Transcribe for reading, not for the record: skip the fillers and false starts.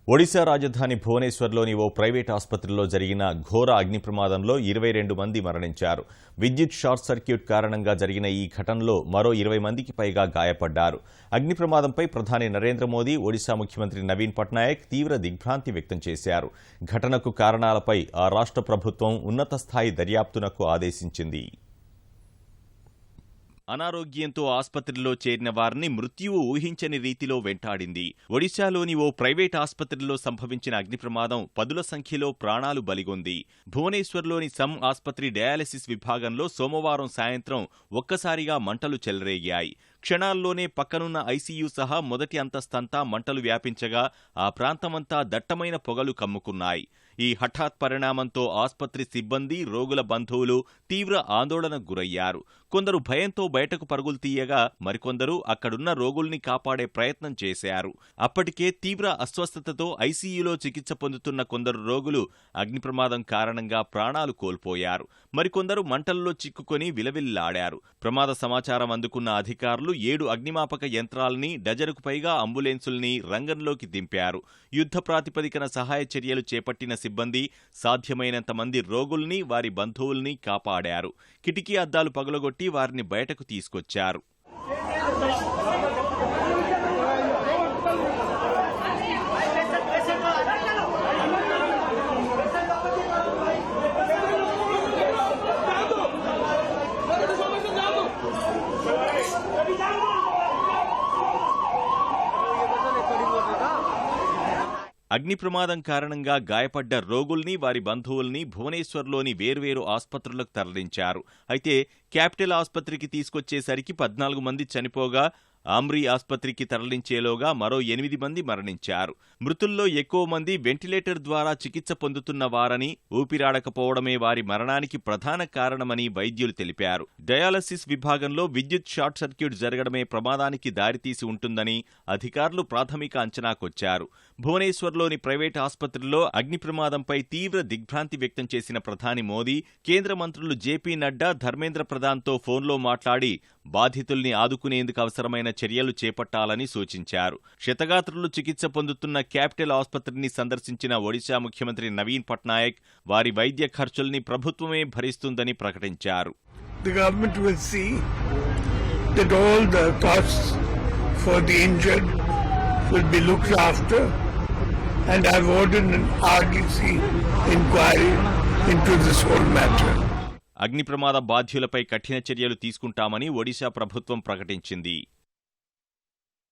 ఒడిశా రాజధాని భువనేశ్వర్లోని ఓ ప్రైవేట్ ఆసుపత్రిలో జరిగిన ఘోర అగ్ని ప్రమాదంలో 22 మంది మరణించారు. విద్యుత్ షార్ట్ సర్క్యూట్ కారణంగా జరిగిన ఈ ఘటనలో మరో 20 మందికి పైగా గాయపడ్డారు. అగ్ని ప్రమాదంపై ప్రధాని నరేంద్ర మోదీ, ఒడిశా ముఖ్యమంత్రి నవీన్ పట్నాయక్ తీవ్ర దిగ్భ్రాంతి వ్యక్తం చేశారు. ఘటనకు కారణాలపై ఆ రాష్ట్ర ప్రభుత్వం ఉన్నత స్థాయి దర్యాప్తునకు ఆదేశించింది. అనారోగ్యంతో ఆస్పత్రిలో చేరిన వారిని మృత్యువు ఊహించని రీతిలో వెంటాడింది. ఒడిశాలోని ఓ ప్రైవేట్ ఆస్పత్రిలో సంభవించిన అగ్ని ప్రమాదం 10ల సంఖ్యలో ప్రాణాలు బలిగొంది. భువనేశ్వర్లోని సమ్ ఆస్పత్రి డయాలసిస్ విభాగంలో సోమవారం సాయంత్రం ఒక్కసారిగా మంటలు చెలరేగాయి. క్షణాల్లోనే పక్కనున్న ఐసీయూ సహా మొదటి అంతస్తంతా మంటలు వ్యాపించగా ఆ ప్రాంతమంతా దట్టమైన పొగలు కమ్ముకున్నాయి. ఈ హఠాత్ పరిణామంతో ఆస్పత్రి సిబ్బంది, రోగుల బంధువులు తీవ్ర ఆందోళనకు గురయ్యారు. కొందరు భయంతో బయటకు పరుగులు తీయగా మరికొందరు అక్కడున్న రోగుల్ని కాపాడే ప్రయత్నం చేశారు. అప్పటికే తీవ్ర అస్వస్థతతో ఐసీయూలో చికిత్స పొందుతున్న కొందరు రోగులు అగ్ని ప్రమాదం కారణంగా ప్రాణాలు కోల్పోయారు. మరికొందరు మంటల్లో చిక్కుకొని విలవిల్లాడారు. ప్రమాద సమాచారం అందుకున్న అధికారులు 7 అగ్నిమాపక యంత్రాల్ని, డజనుకు పైగా అంబులెన్సుల్ని రంగంలోకి దింపారు. యుద్ధ ప్రాతిపదికన సహాయ చర్యలు చేపట్టిన సిబ్బంది సాధ్యమైనంత మంది రోగుల్ని, వారి బంధువుల్ని కాపాడారు. కిటికీ అద్దాలు పగులగొట్టి వారిని బయటకు తీసుకొచ్చారు. అగ్ని ప్రమాదం కారణంగా గాయపడ్డ రోగుల్ని, వారి బంధువుల్ని భువనేశ్వర్లోని వేర్వేరు ఆస్పత్రులకు తరలించారు. అయితే క్యాపిటల్ ఆస్పత్రికి తీసుకొచ్చేసరికి 14 మంది చనిపోగా, ఆమ్రీ ఆస్పత్రికి తరలించేలోగా మరో 8 మంది మరణించారు. మృతుల్లో ఎక్కువ మంది వెంటిలేటర్ ద్వారా చికిత్స పొందుతున్న వారని, ఊపిరాడకపోవడమే వారి మరణానికి ప్రధాన కారణమని వైద్యులు తెలిపారు. డయాలసిస్ విభాగంలో విద్యుత్ షార్ట్ సర్క్యూట్ జరగడమే ప్రమాదానికి దారితీసి ఉంటుందని అధికారులు ప్రాథమిక అంచనాకొచ్చారు. భువనేశ్వర్లోని ప్రైవేట్ ఆస్పత్రిలో అగ్ని ప్రమాదంపై తీవ్ర దిగ్భ్రాంతి వ్యక్తం చేసిన ప్రధాని మోదీ, కేంద్ర మంత్రులు జేపీ నడ్డా, ధర్మేంద్ర ప్రధాన్తో ఫోన్లో మాట్లాడి బాధితుల్ని ఆదుకునేందుకు అవసరమైన చర్యలు చేపట్టాలని సూచించారు. క్షతగాత్రులు చికిత్స పొందుతున్న క్యాపిటల్ ఆసుపత్రిని సందర్శించిన ఒడిశా ముఖ్యమంత్రి నవీన్ పట్నాయక్ వారి వైద్య ఖర్చుల్ని ప్రభుత్వమే భరిస్తుందని ప్రకటించారు. The government will see that all the costs for the injured will be looked after, and I've ordered an RDC inquiry into this whole matter. అగ్ని ప్రమాద బాధ్యులపై కఠిన చర్యలు తీసుకుంటామని ఒడిశా ప్రభుత్వం ప్రకటించింది.